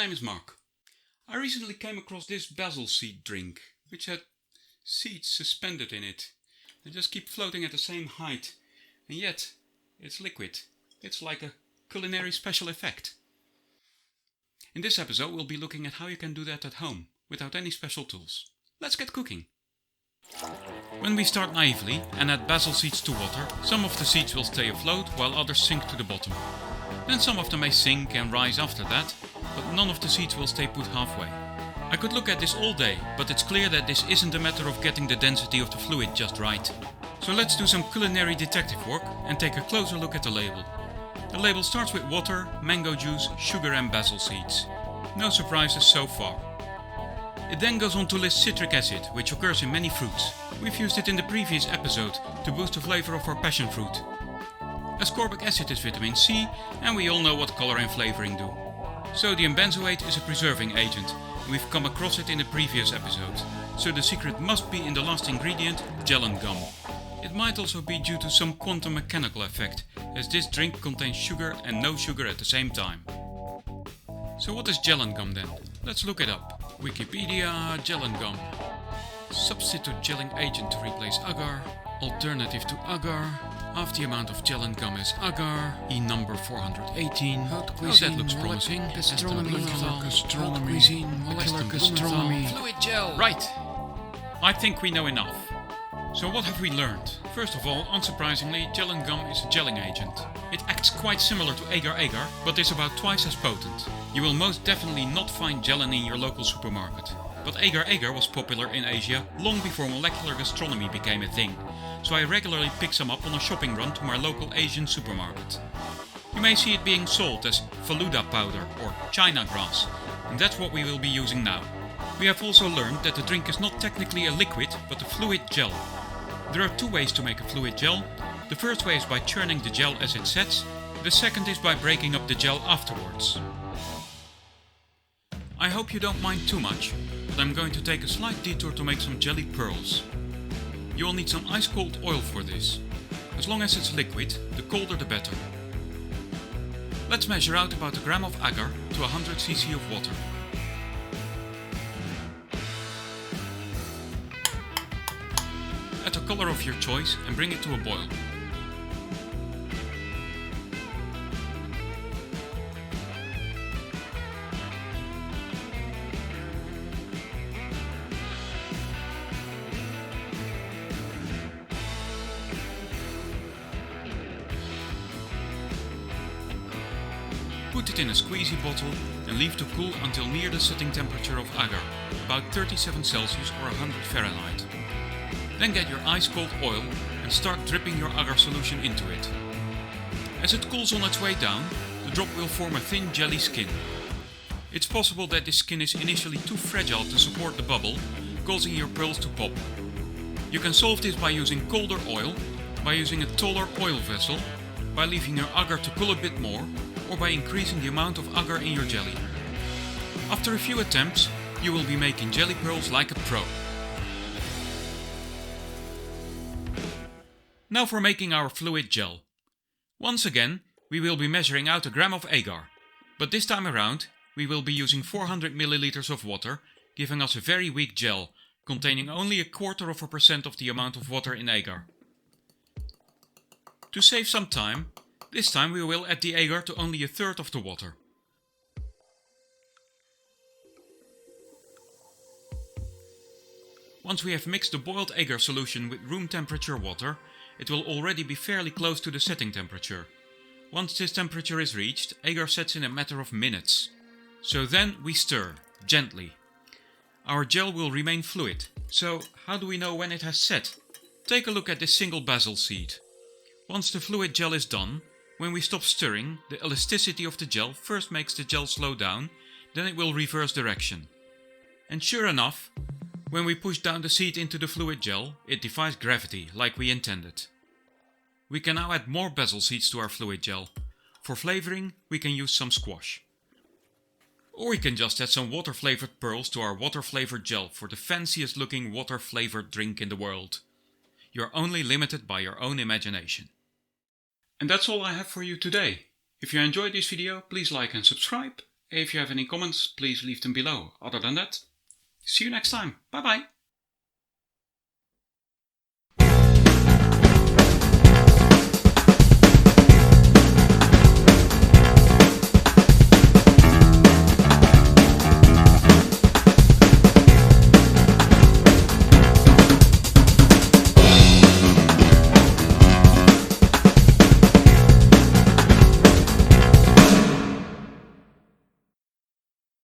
name is Mark. I recently came across this basil seed drink, which had seeds suspended in it. They just keep floating at the same height, and yet it's liquid. It's like a culinary special effect. In this episode we'll be looking at how you can do that at home, without any special tools. Let's get cooking! When we start naively and add basil seeds to water, some of the seeds will stay afloat while others sink to the bottom. Then some of them may sink and rise after that, but none of the seeds will stay put halfway. I could look at this all day, but it's clear that this isn't a matter of getting the density of the fluid just right. So let's do some culinary detective work and take a closer look at the label. The label starts with water, mango juice, sugar and basil seeds. No surprises so far. It then goes on to list citric acid, which occurs in many fruits. We've used it in the previous episode to boost the flavor of our passion fruit. Ascorbic acid is vitamin C, and we all know what color and flavoring do. Sodium benzoate is a preserving agent. We've come across it in the previous episode. So the secret must be in the last ingredient, gellan gum. It might also be due to some quantum mechanical effect, as this drink contains sugar and no sugar at the same time. So what is gellan gum then? Let's look it up. Wikipedia, gellan gum. Substitute gelling agent to replace agar. Alternative to agar. Half the amount of gellan gum is agar. E number 418. Haute cuisine, that looks promising. gastronomy, Estimate gastronomy, haute cuisine, molecular gastronomy. Fluid gel. Right. I think we know enough. So what have we learned? First of all, unsurprisingly, gellan gum is a gelling agent. It acts quite similar to agar-agar, but is about twice as potent. You will most definitely not find gellan in your local supermarket. But agar-agar was popular in Asia long before molecular gastronomy became a thing, so I regularly pick some up on a shopping run to my local Asian supermarket. You may see it being sold as Faluda powder or China grass, and that's what we will be using now. We have also learned that the drink is not technically a liquid, but a fluid gel. There are two ways to make a fluid gel. The first way is by churning the gel as it sets, the second is by breaking up the gel afterwards. I hope you don't mind too much, but I'm going to take a slight detour to make some jelly pearls. You will need some ice cold oil for this. As long as it's liquid, the colder the better. Let's measure out about a gram of agar to 100 cc of water. Add a color of your choice and bring it to a boil. Put it in a squeezy bottle and leave to cool until near the setting temperature of agar, about 37 Celsius or 100 Fahrenheit. Then get your ice cold oil and start dripping your agar solution into it. As it cools on its way down, the drop will form a thin jelly skin. It's possible that this skin is initially too fragile to support the bubble, causing your pearls to pop. You can solve this by using colder oil, by using a taller oil vessel, by leaving your agar to cool a bit more, or by increasing the amount of agar in your jelly. After a few attempts, you will be making jelly pearls like a pro. Now for making our fluid gel. Once again, we will be measuring out a gram of agar, but this time around we will be using 400 milliliters of water, giving us a very weak gel, containing only 0.25% of the amount of water in agar. To save some time, this time we will add the agar to only a third of the water. Once we have mixed the boiled agar solution with room temperature water, it will already be fairly close to the setting temperature. Once this temperature is reached, agar sets in a matter of minutes. So then we stir, gently. Our gel will remain fluid, so how do we know when it has set? Take a look at this single basil seed. Once the fluid gel is done, when we stop stirring, the elasticity of the gel first makes the gel slow down, then it will reverse direction. And sure enough, when we push down the seed into the fluid gel, it defies gravity like we intended. We can now add more basil seeds to our fluid gel. For flavoring, we can use some squash. Or we can just add some water flavored pearls to our water flavored gel for the fanciest looking water flavored drink in the world. You're only limited by your own imagination. And that's all I have for you today. If you enjoyed this video, please like and subscribe, If you have any comments, please leave them below. Other than that, see you next time. Bye bye.